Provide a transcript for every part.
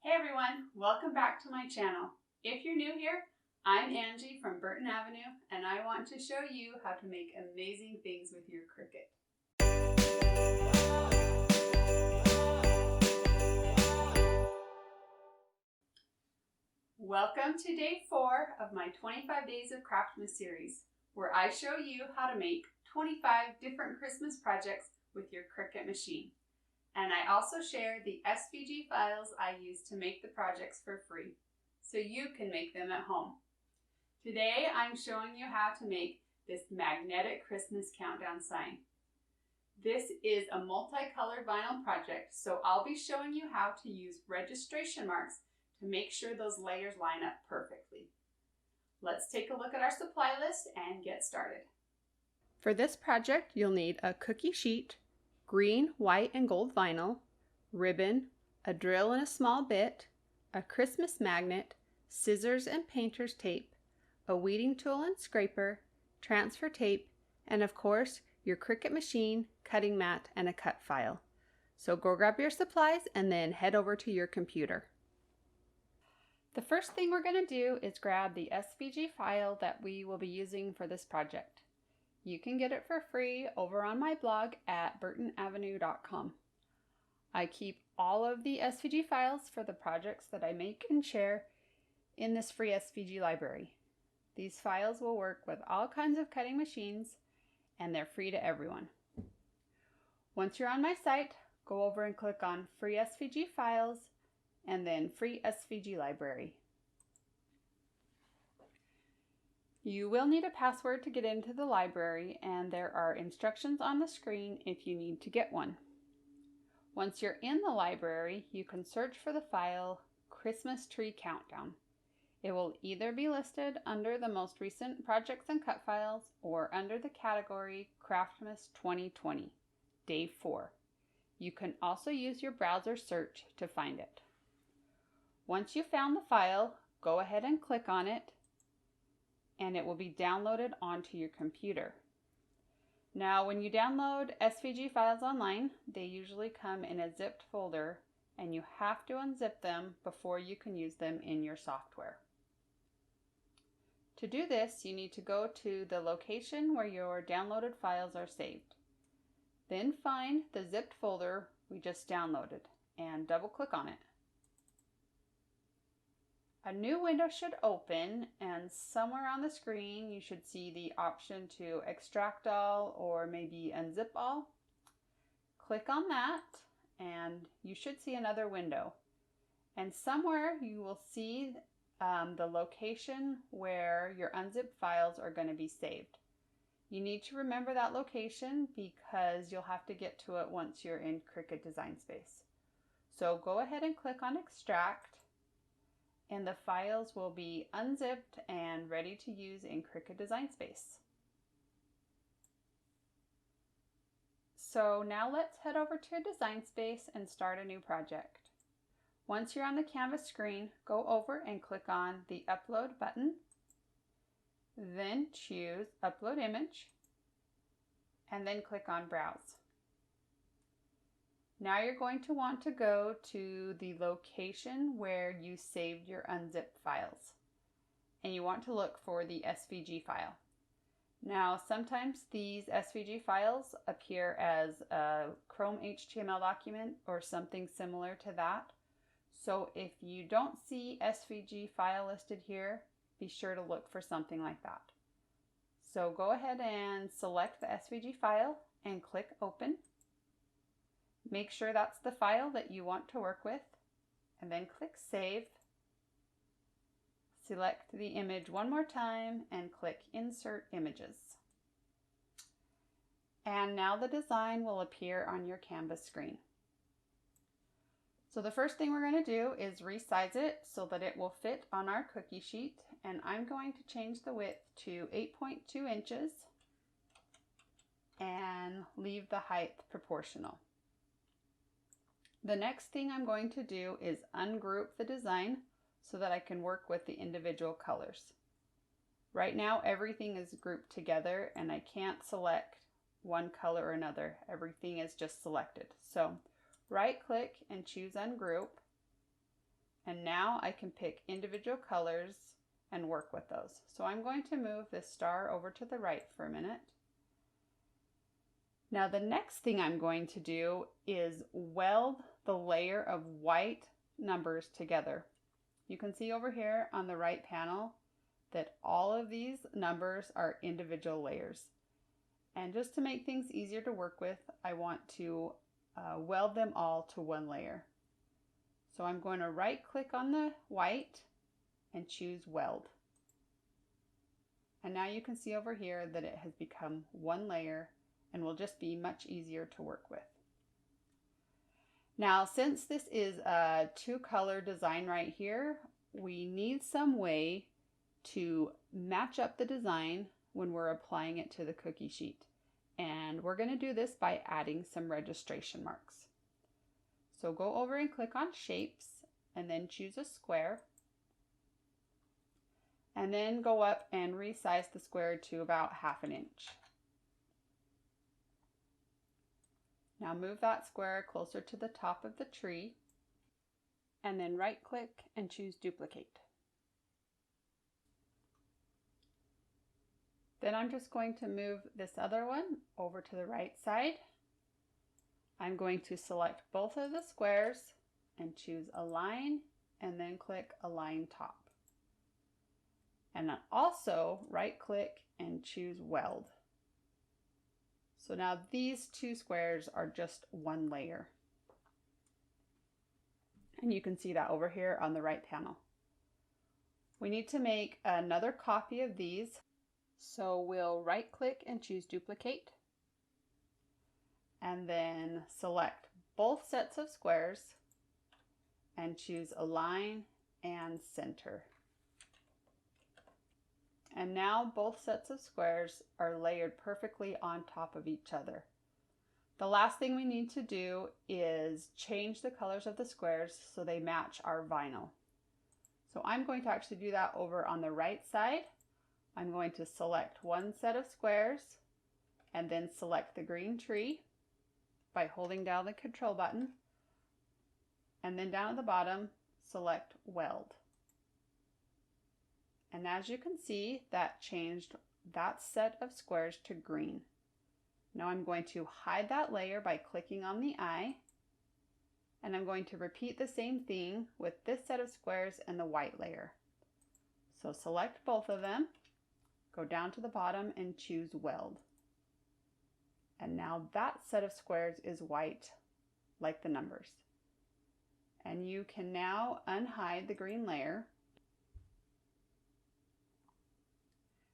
Hey everyone, welcome back to my channel. If you're new here, I'm Angie from Burton Avenue and I want to show you how to make amazing things with your Cricut. Welcome to day 4 of my 25 Days of Craftmas series, where I show you how to make 25 different Christmas projects with your Cricut machine. And I also share the SVG files I use to make the projects for free, so you can make them at home. Today I'm showing you how to make this magnetic Christmas countdown sign. This is a multicolored vinyl project, so I'll be showing you how to use registration marks to make sure those layers line up perfectly. Let's take a look at our supply list and get started. For this project, you'll need a cookie sheet, green, white, and gold vinyl, ribbon, a drill and a small bit, a Christmas magnet, scissors and painter's tape, a weeding tool and scraper, transfer tape, and of course, your Cricut machine, cutting mat, and a cut file. So go grab your supplies and then head over to your computer. The first thing we're going to do is grab the SVG file that we will be using for this project. You can get it for free over on my blog at burtonavenue.com. I keep all of the SVG files for the projects that I make and share in this free SVG library. These files will work with all kinds of cutting machines and they're free to everyone. Once you're on my site, go over and click on Free SVG Files and then Free SVG Library. You will need a password to get into the library, and there are instructions on the screen if you need to get one. Once you're in the library, you can search for the file Christmas Tree Countdown. It will either be listed under the most recent projects and cut files or under the category Craftmas 2020, Day 4. You can also use your browser search to find it. Once you've found the file, go ahead and click on it, and it will be downloaded onto your computer. Now, when you download SVG files online, they usually come in a zipped folder, and you have to unzip them before you can use them in your software. To do this, you need to go to the location where your downloaded files are saved. Then find the zipped folder we just downloaded and double click on it. A new window should open, and somewhere on the screen you should see the option to extract all or maybe unzip all. Click on that and you should see another window. And somewhere you will see the location where your unzipped files are going to be saved. You need to remember that location because you'll have to get to it once you're in Cricut Design Space. So go ahead and click on Extract, and the files will be unzipped and ready to use in Cricut Design Space. So now let's head over to Design Space and start a new project. Once you're on the Canvas screen, go over and click on the Upload button, then choose Upload Image, and then click on Browse. Now you're going to want to go to the location where you saved your unzipped files, and you want to look for the SVG file. Now sometimes these SVG files appear as a Chrome HTML document or something similar to that. So if you don't see SVG file listed here, be sure to look for something like that. So go ahead and select the SVG file and click Open. Make sure that's the file that you want to work with, and then click Save. Select the image one more time and click Insert Images. And now the design will appear on your Canvas screen. So the first thing we're going to do is resize it so that it will fit on our cookie sheet, and I'm going to change the width to 8.2 inches and leave the height proportional. The next thing I'm going to do is ungroup the design so that I can work with the individual colors. Right now everything is grouped together and I can't select one color or another. Everything is just selected. So right click and choose Ungroup, And now I can pick individual colors and work with those. So I'm going to move this star over to the right for a minute. Now the next thing I'm going to do is weld the layer of white numbers together. You can see over here on the right panel that all of these numbers are individual layers. And just to make things easier to work with, I want to weld them all to one layer. So I'm going to right click on the white and choose weld. And now you can see over here that it has become one layer and will just be much easier to work with. Now, since this is a two-color design right here, we need some way to match up the design when we're applying it to the cookie sheet. And we're going to do this by adding some registration marks. So go over and click on Shapes and then choose a square. And then go up and resize the square to about 1/2 inch. Now move that square closer to the top of the tree and then right click and choose Duplicate. Then I'm just going to move this other one over to the right side. I'm going to select both of the squares and choose Align and then click Align Top. And then also right click and choose Weld. So now these two squares are just one layer. And you can see that over here on the right panel. We need to make another copy of these. So we'll right click and choose Duplicate. And then select both sets of squares and choose Align and Center. And now both sets of squares are layered perfectly on top of each other. The last thing we need to do is change the colors of the squares so they match our vinyl. So I'm going to actually do that over on the right side. I'm going to select one set of squares and then select the green tree by holding down the Control button. And then down at the bottom, select Weld. And as you can see, that changed that set of squares to green. Now I'm going to hide that layer by clicking on the eye. And I'm going to repeat the same thing with this set of squares and the white layer. So select both of them, go down to the bottom and choose Weld. And now that set of squares is white, like the numbers. And you can now unhide the green layer.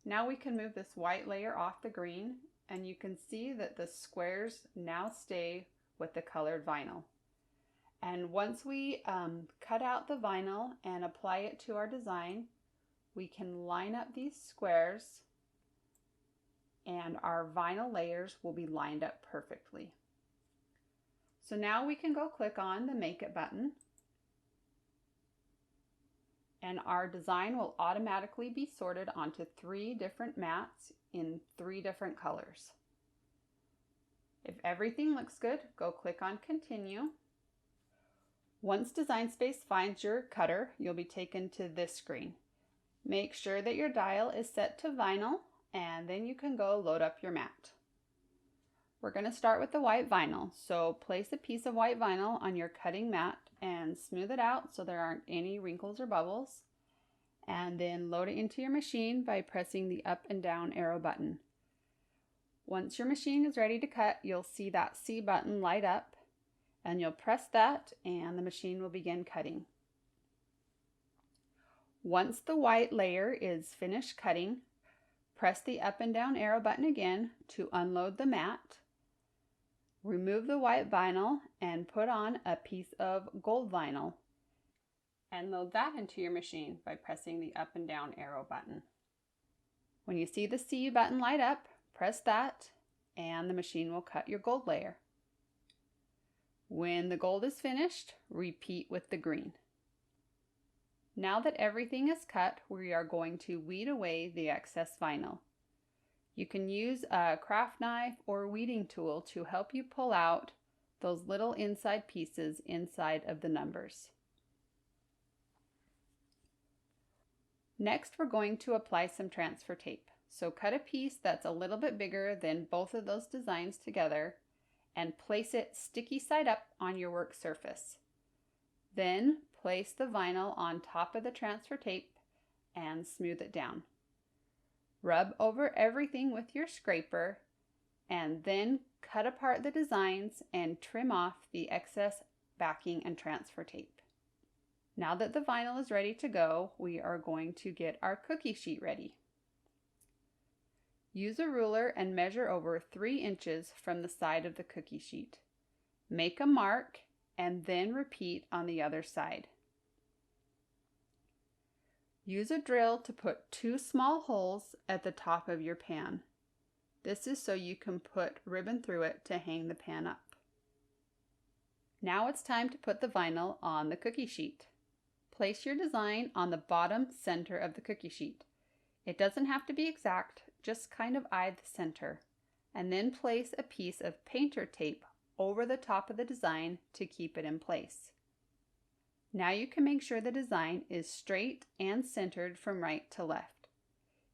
Now we can move this white layer off the green, and you can see that the squares now stay with the colored vinyl. And once we cut out the vinyl and apply it to our design, we can line up these squares and our vinyl layers will be lined up perfectly. So now we can go click on the Make It button, and our design will automatically be sorted onto 3 different mats in 3 different colors. If everything looks good, go click on Continue. Once Design Space finds your cutter, you'll be taken to this screen. Make sure that your dial is set to vinyl, and then you can go load up your mat. We're going to start with the white vinyl, so place a piece of white vinyl on your cutting mat and smooth it out so there aren't any wrinkles or bubbles, and then load it into your machine by pressing the up and down arrow button. Once your machine is ready to cut, you'll see that C button light up, and you'll press that and the machine will begin cutting. Once the white layer is finished cutting, press the up and down arrow button again to unload the mat. Remove the white vinyl and put on a piece of gold vinyl and load that into your machine by pressing the up and down arrow button. When you see the C button light up, press that and the machine will cut your gold layer. When the gold is finished, repeat with the green. Now that everything is cut, we are going to weed away the excess vinyl. You can use a craft knife or weeding tool to help you pull out those little inside pieces inside of the numbers. Next, we're going to apply some transfer tape. So cut a piece that's a little bit bigger than both of those designs together and place it sticky side up on your work surface. Then place the vinyl on top of the transfer tape and smooth it down. Rub over everything with your scraper and then cut apart the designs and trim off the excess backing and transfer tape. Now that the vinyl is ready to go, we are going to get our cookie sheet ready. Use a ruler and measure over 3 inches from the side of the cookie sheet. Make a mark and then repeat on the other side. Use a drill to put 2 small holes at the top of your pan. This is so you can put ribbon through it to hang the pan up. Now it's time to put the vinyl on the cookie sheet. Place your design on the bottom center of the cookie sheet. It doesn't have to be exact, just kind of eye the center. And then place a piece of painter tape over the top of the design to keep it in place. Now you can make sure the design is straight and centered from right to left.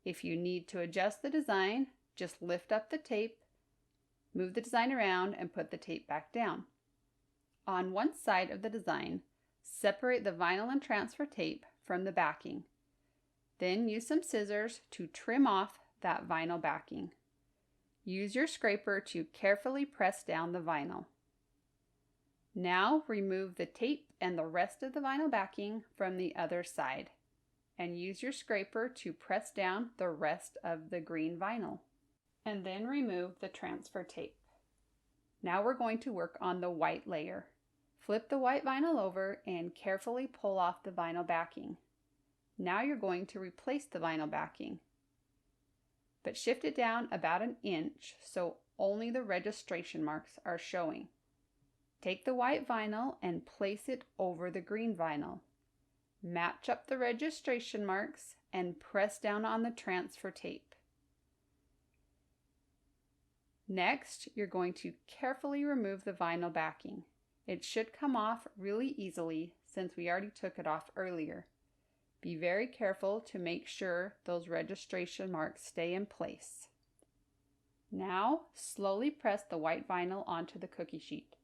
If you need to adjust the design, just lift up the tape, move the design around, and put the tape back down. On one side of the design, separate the vinyl and transfer tape from the backing. Then use some scissors to trim off that vinyl backing. Use your scraper to carefully press down the vinyl. Now remove the tape and the rest of the vinyl backing from the other side and use your scraper to press down the rest of the green vinyl. And then remove the transfer tape. Now we're going to work on the white layer. Flip the white vinyl over and carefully pull off the vinyl backing. Now you're going to replace the vinyl backing, but shift it down about 1 inch so only the registration marks are showing. Take the white vinyl and place it over the green vinyl. Match up the registration marks and press down on the transfer tape. Next, you're going to carefully remove the vinyl backing. It should come off really easily since we already took it off earlier. Be very careful to make sure those registration marks stay in place. Now, slowly press the white vinyl onto the cookie sheet.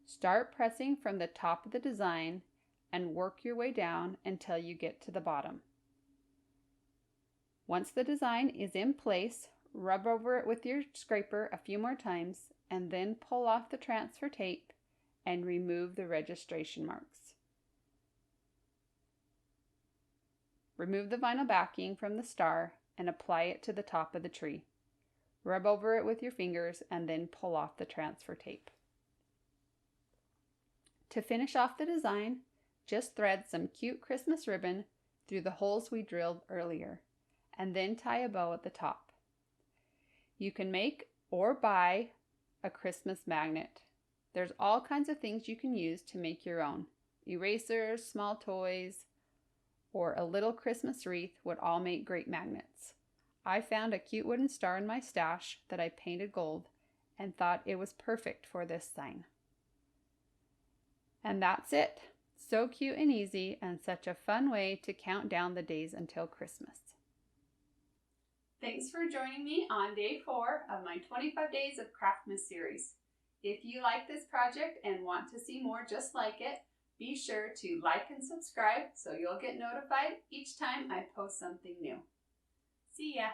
Start pressing from the top of the design and work your way down until you get to the bottom. Once the design is in place, rub over it with your scraper a few more times and then pull off the transfer tape and remove the registration marks. Remove the vinyl backing from the star and apply it to the top of the tree. Rub over it with your fingers and then pull off the transfer tape. To finish off the design, just thread some cute Christmas ribbon through the holes we drilled earlier and then tie a bow at the top. You can make or buy a Christmas magnet. There's all kinds of things you can use to make your own. Erasers, small toys, or a little Christmas wreath would all make great magnets. I found a cute wooden star in my stash that I painted gold and thought it was perfect for this sign. And that's it. So cute and easy and such a fun way to count down the days until Christmas. Thanks for joining me on day 4 of my 25 Days of Craftmas series. If you like this project and want to see more just like it, be sure to like and subscribe so you'll get notified each time I post something new. See ya!